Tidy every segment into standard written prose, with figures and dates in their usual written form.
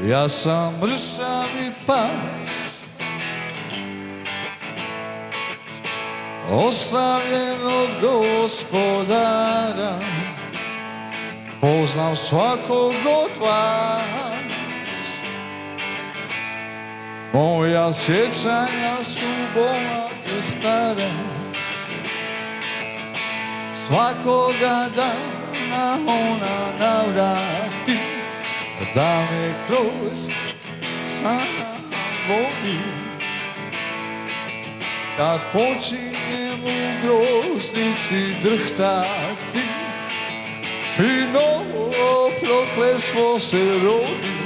Ja sam mršavi pas, ostavljen od gospodara. Poznam svakog od vas, moja sjećanja su bolna i stara. Svakoga dana ona navrati da me kroz san vodi. Kad počinjem u groznici drhtati i novo prokletstvo se rodi.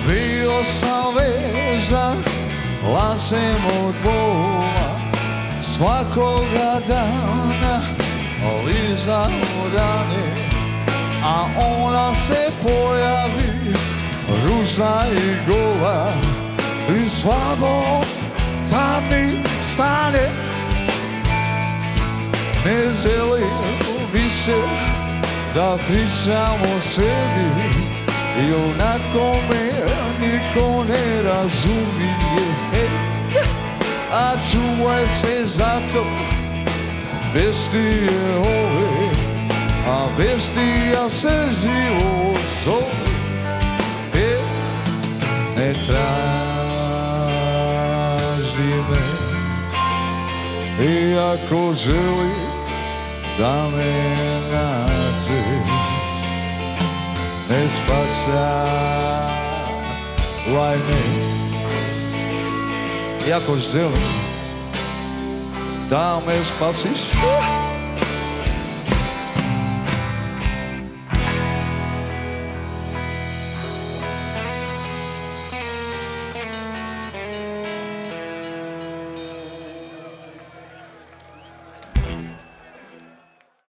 Bio sam vezan lancem od bola, svakoga dana lizao rane, a ona se pojavi ružna i gola i slabo kad mi stane. Ne želim više da pričam o sebi, i onako me niko ne razumije, a čuvaj se zato bestije ove, a bestija se život zove. Ne traži me, iako želi da me nađe. Ne spašavaj me, iako želim da me spasiš.